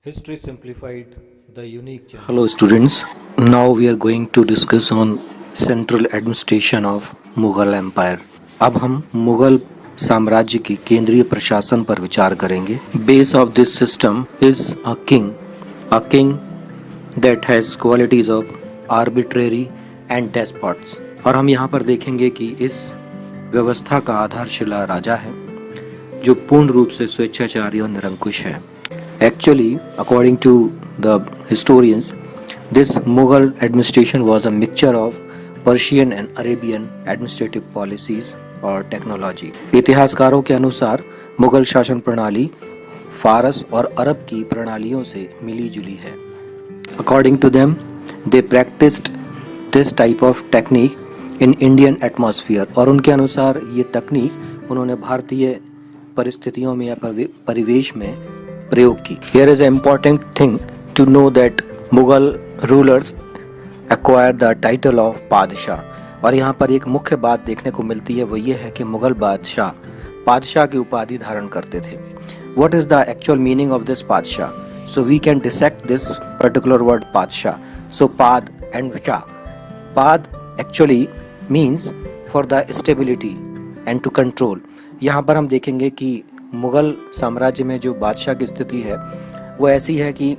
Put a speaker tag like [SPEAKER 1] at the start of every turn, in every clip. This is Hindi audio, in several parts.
[SPEAKER 1] History Simplified, the unique channel.
[SPEAKER 2] Hello students, now we are going to discuss on central administration of Mughal empire. अब हम मुगल साम्राज्य की केंद्रीय प्रशासन पर विचार करेंगे। Base of this system is a king that has qualities of arbitrary and despots. और हम यहाँ पर देखेंगे कि इस व्यवस्था का आधारशिला राजा है जो पूर्ण रूप से स्वेच्छाचारी और निरंकुश है। Actually, according to the historians, this Mughal administration was a mixture of Persian and Arabian administrative policies or technology. इतिहासकारों के अनुसार मुगल शासन प्रणाली फारस और अरब की प्रणालियों से मिली जुली है। According to them, they practiced this type of technique in Indian atmosphere. और उनके अनुसार ये तकनीक उन्होंने भारतीय परिस्थितियों में या परिवेश में प्रयोग की। Here is an important thing to know that Mughal rulers acquired the title of पादशाह। और यहाँ पर एक मुख्य बात देखने को मिलती है, वो ये है कि मुगल बादशाह पादशाह की उपाधि धारण करते थे। What is the actual meaning of this पादशाह? So we can dissect this particular word पादशाह. So पाद and शाह. पाद actually means for the stability and to control. यहाँ पर हम देखेंगे कि मुगल साम्राज्य में जो बादशाह की स्थिति है वो ऐसी है कि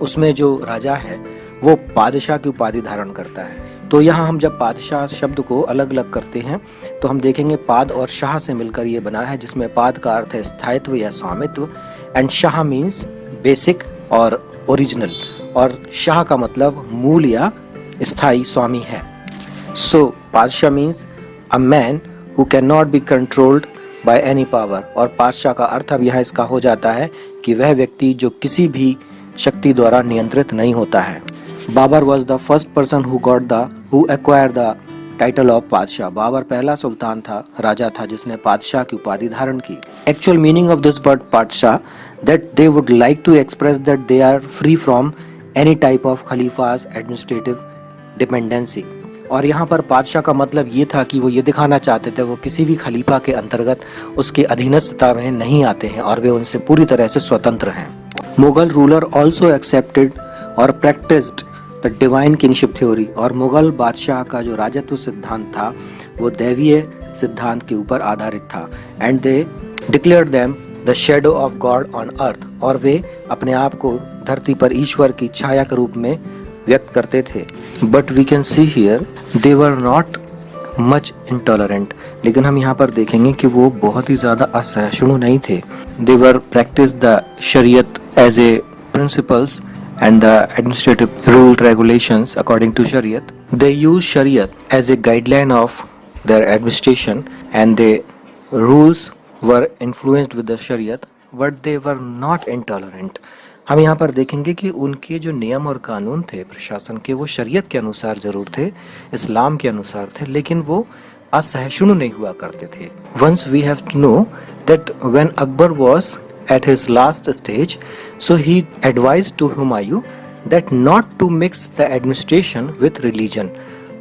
[SPEAKER 2] उसमें जो राजा है वो पादशाह की उपाधि धारण करता है। तो यहाँ हम जब पादशाह शब्द को अलग अलग करते हैं तो हम देखेंगे पाद और शाह से मिलकर ये बना है, जिसमें पाद का अर्थ है स्थायित्व या स्वामित्व एंड शाह मीन्स बेसिक और ओरिजिनल, और शाह का मतलब मूल या स्थायी स्वामी है। So Padshah means a man who can not be controlled by any power. और पादशाह का अर्थ अब यहाँ इसका हो जाता है कि वह व्यक्ति जो किसी भी शक्ति द्वारा नियंत्रित नहीं होता है। Babur was the first person who acquire the title of Padshah. Babur पहला सुल्तान था, राजा था जिसने पादशाह की उपाधि धारण की। Actual meaning of this word Padshah that they would like to express that they are free from any type of Khalifas administrative dependency. और यहाँ पर पादशाह का मतलब ये था कि वो ये दिखाना चाहते थे वो किसी भी खलीफा के अंतर्गत उसके अधीनस्थता में नहीं आते हैं और वे उनसे पूरी तरह से स्वतंत्र हैं। मुगल रूलर ऑल्सो एक्सेप्टेड और practised the divine kingship theory. और मुगल बादशाह का जो राजत्व सिद्धांत था वो दैवीय सिद्धांत के ऊपर आधारित था। And they declared them the shadow of God on earth. और वे अपने आप को धरती पर ईश्वर की छाया के रूप में व्यक्त करते थे। But we can see here they were not much intolerant. लेकिन हम यहाँ पर देखेंगे कि वो बहुत ही ज्यादा असहिष्णु नहीं थे। They were practice the Shariat as a principles and the administrative rule regulations according to Shariat. They use Shariat as a guideline of their administration and they rules were influenced with the Shariat but they were not intolerant. हम यहाँ पर देखेंगे कि उनके जो नियम और कानून थे प्रशासन के वो शरीयत के अनुसार जरूर थे, इस्लाम के अनुसार थे, लेकिन वो असहिष्णु नहीं हुआ करते थे। Once we have to know that when Akbar was at his last stage so he advised to Humayun that not to mix the administration with religion.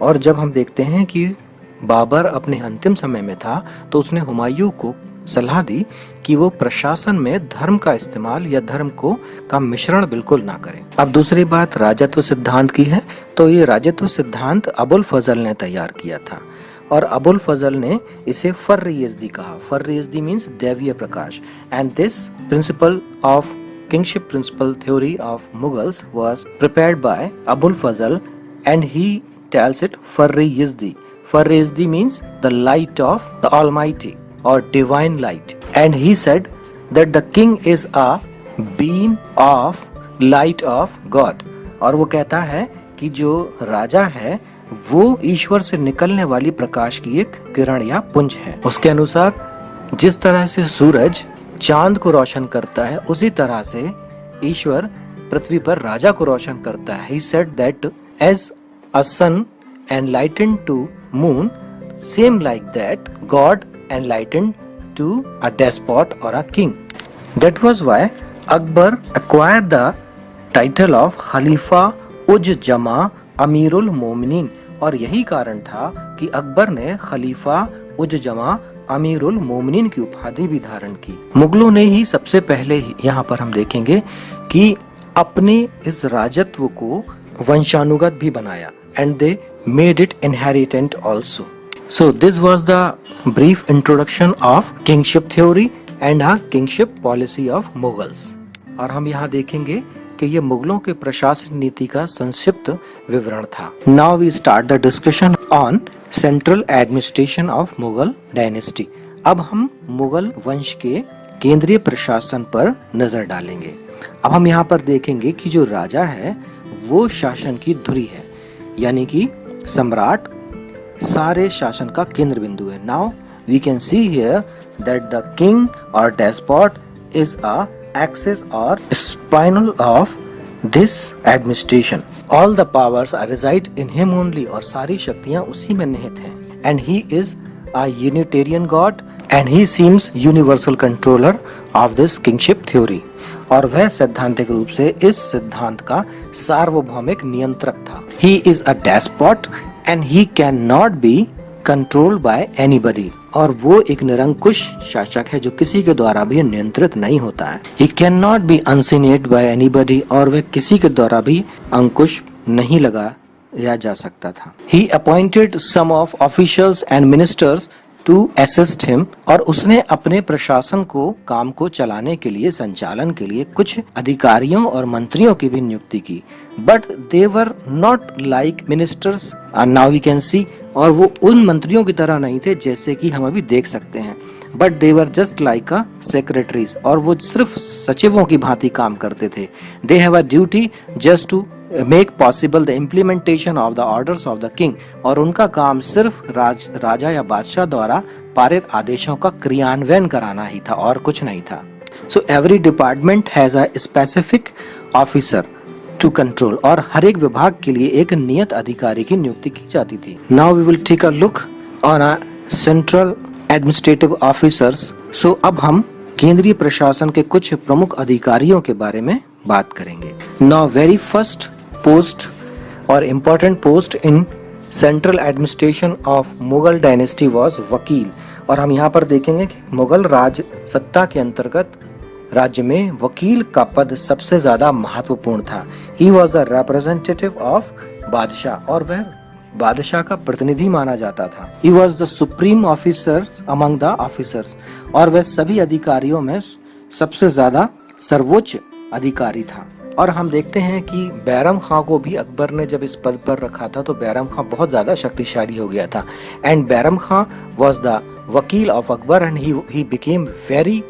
[SPEAKER 2] और जब हम देखते हैं कि बाबर अपने अंतिम समय में था तो उसने हुमायूं को सलाह दी कि वो प्रशासन में धर्म का इस्तेमाल या धर्म का मिश्रण बिल्कुल ना करें। अब दूसरी बात राजत्व सिद्धांत की है, तो ये राजत्व सिद्धांत अबुल फजल ने तैयार किया था और अबुल फजल ने इसे फर्र-ए-यज़दी कहा। फर्र-ए-यज़दी मीन्स दैवीय प्रकाश। And this principle of kingship principle theory of Mughals was prepared by Abul Fazal and he tells it Farr-i-Yazdi. Farr-i-Yazdi means the light of the almighty or divine light, and he said that the king is a beam of light of God। और वो कहता है कि जो राजा है वो ईश्वर से निकलने वाली प्रकाश की एक किरण या पुंज है। उसके अनुसार जिस तरह से सूरज चांद को रोशन करता है उसी तरह से ईश्वर पृथ्वी पर राजा को रोशन करता है। He said that as a sun enlightened to moon, same like that God enlightened to a despot or a king. That was why Akbar acquired the title of Khalifa उज जमा अमीरुल मोमिनीन। और यही कारण था कि अकबर ने खलीफा उज जमा अमीरुल मोमिनीन की उपाधि भी धारण की। मुगलों ने ही सबसे पहले यहाँ पर हम देखेंगे कि अपने इस राजत्व को वंशानुगत भी बनाया and they made it inherent also. So this was the brief introduction of kingship theory and kingship policy of Mughals. और हम यहाँ देखेंगे कि ये मुगलों के प्रशासन नीति का संक्षिप्त विवरण था। Now we start the discussion on central administration of Mughal dynasty. अब हम मुगल वंश के केंद्रीय प्रशासन पर नजर डालेंगे। अब हम यहाँ पर देखेंगे कि जो राजा है वो शासन की धुरी है, यानी कि सम्राट सारे शासन का केंद्र बिंदु है। Now we can see here that the king or despot is a axis or spinal of this administration. All the powers are resided in him only, और सारी शक्तियां उसी में निहित हैं। And he is a unitarian god and he seems universal controller of this kingship theory. और वह सैद्धांतिक रूप से इस सिद्धांत का सार्वभौमिक नियंत्रक था। He is a despot and he can not be controlled by anybody, और वो एक निरंकुश शासक है जो किसी के द्वारा भी नियंत्रित नहीं होता है। ही can not B uncinate bye anybody, और वह किसी के द्वारा भी अंकुश नहीं लगाया जा सकता था। He appointed some of officials and ministers to assist him, और उसने अपने प्रशासन को काम को चलाने के लिए, संचालन के लिए कुछ अधिकारियों और मंत्रियों की भी नियुक्ति की। But they were not like ministers now we can see, और वो उन मंत्रियों की तरह नहीं थे जैसे कि हम अभी देख सकते हैं। But they were just like a secretaries, और वो सिर्फ सचिवों की भांति काम करते थे। They have a duty just to make possible the implementation of the orders of the king, और उनका काम सिर्फ राजा या बादशाह द्वारा पारित आदेशों का क्रियान्वयन कराना ही था और कुछ नहीं था। So every department has a specific officer to control, और हर एक विभाग के लिए एक नियत अधिकारी की नियुक्ति की जाती थी। Now we will take a look on a central administrative officers. So अब हम केंद्रीय प्रशासन के कुछ प्रमुख अधिकारियों के बारे में बात करेंगे। नाउ वेरी फर्स्ट पोस्ट और important post in central administration of Mughal dynasty was वकील। और हम यहाँ पर देखेंगे कि मुगल राज सत्ता के अंतर्गत राज्य में वकील का पद सबसे ज्यादा महत्वपूर्ण था। He was the representative of बादशाह, और वह बादशाह का प्रतिनिधि माना जाता था। He was the supreme officer among the officers, और वह सभी अधिकारियों में सबसे ज्यादा सर्वोच्च अधिकारी था। और हम देखते हैं कि बैरम खां को भी अकबर ने जब इस पद पर रखा था तो बैरम खां बहुत ज्यादा शक्तिशाली हो गया था। And Bairam Khan was the vakil of Akbar and he became very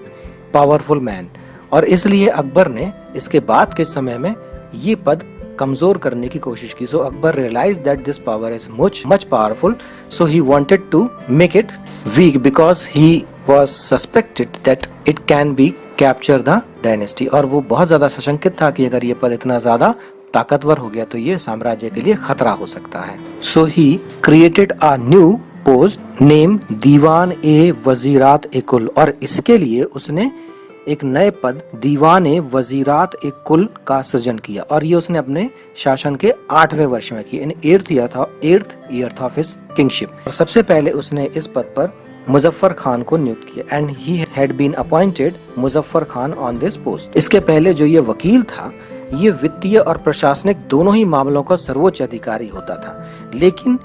[SPEAKER 2] powerful man, और इसलिए अकबर ने इसके बाद के समय में ये पद कमजोर करने की कोशिश की। So Akbar realize that this power is much powerful, so he wanted to make it weak because he was suspected that it can be capture the dynasty, और वो बहुत ज्यादा सशंकित था कि अगर ये पद इतना ज्यादा ताकतवर हो गया तो ये साम्राज्य के लिए खतरा हो सकता है। So he created a new post name Diwan e Wazirat e Kul, और इसके लिए उसने एक नए पद दीवान ए वजीरात ए कुल का सृजन किया, और ये उसने अपने शासन के 8वें वर्ष में किया, इन 8th year of his kingship. सबसे पहले उसने इस पद पर मुजफ्फर खान को नियुक्त किया and he had been appointed Muzaffar Khan on this post. इसके पहले जो ये वकील था ये वित्तीय और प्रशासनिक दोनों ही मामलों का सर्वोच्च अधिकारी होता था, लेकिन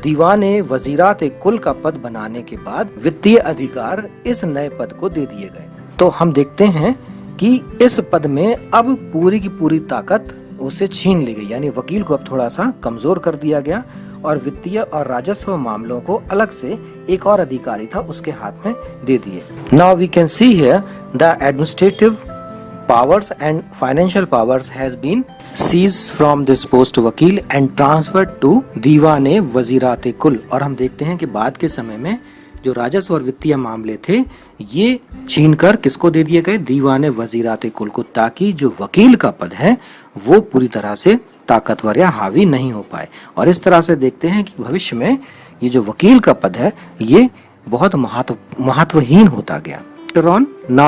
[SPEAKER 2] दीवाने वजीरात ए कुल का पद बनाने के बाद वित्तीय अधिकार इस नए पद को दे दिए गए। तो हम देखते हैं कि इस पद में अब पूरी की पूरी ताकत उसे छीन ली गई, यानी वकील को अब थोड़ा सा कमजोर कर दिया गया और वित्तीय और राजस्व मामलों को अलग से एक और अधिकारी था उसके हाथ में दे दिए। Now we can see here the administrative powers and financial powers has been seized from this post वकील and transferred to दीवाने वजीरात कुल। और हम देखते हैं कि बाद के समय में जो राजस्व और वित्तीय मामले थे ये छीनकर किसको दे दिए गए, दीवाने वजीरात कुल को, ताकि जो वकील का पद है वो पूरी तरह से ताकतवर या हावी नहीं हो पाए। और इस तरह से देखते हैं कि भविष्य में ये जो वकील का पद है ये बहुत महत्वहीन होता गया।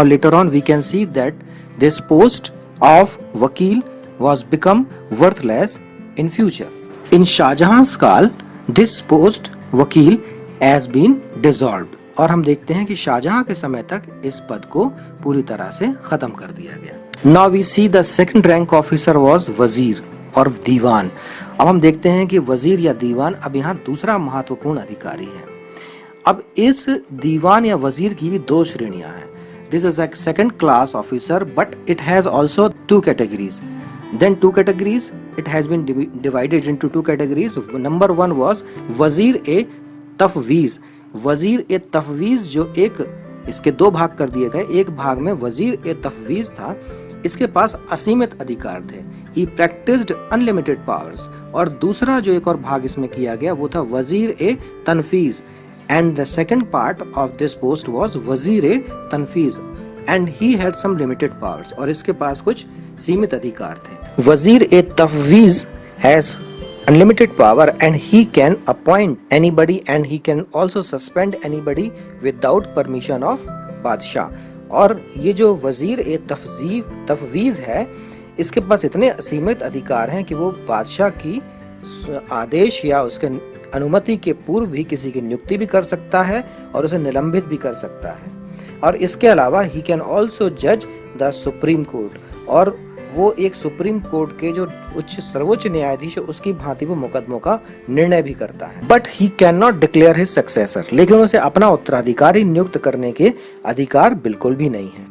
[SPEAKER 2] Later on we can see that this post of वकील was become worthless in future. In शाहजहां's काल this post वकील has been dissolved, और हम देखते हैं कि शाहजहां के समय तक इस पद को पूरी तरह से खत्म कर दिया गया। Now we see the second rank officer was वजीर और दीवान। अब हम देखते हैं कि वजीर या दीवान अब यहाँ दूसरा महत्वपूर्ण अधिकारी है। अब इस दीवान या वजीर की भी दो श्रेणियां हैं। This is a second class officer but it has also two categories. Then two categories, it has been divided into two categories. Number one was वजीर ए तफवीज। वजीर ए तफवीज जो एक, इसके दो भाग कर दिए गए। एक भाग में वजीर ए तफवीज था, इसके पास असीमित अधिकार थे। He practiced unlimited powers। और दूसरा जो एक और भाग इसमें किया गया वो था वजीर ए तनफीज। And the second part of this post was वजीर ए तनफीज and he had some limited powers। और इसके पास कुछ सीमित अधिकार थे। वजीर ए तफवीज has unlimited power and he can appoint anybody and he can also suspend anybody without permission of बादशाह। और ये जो वजीर ए तफवीज है, इसके पास इतने असीमित अधिकार हैं कि वो बादशाह की आदेश या उसके अनुमति के पूर्व भी किसी की नियुक्ति भी कर सकता है और उसे निलंबित भी कर सकता है। और इसके अलावा ही कैन ऑल्सो जज द सुप्रीम कोर्ट, और वो एक सुप्रीम कोर्ट के जो सर्वोच्च न्यायाधीश है उसकी भांति वो मुकदमों का निर्णय भी करता है। But he can not declare his successor, लेकिन उसे अपना उत्तराधिकारी नियुक्त करने के अधिकार बिल्कुल भी नहीं है।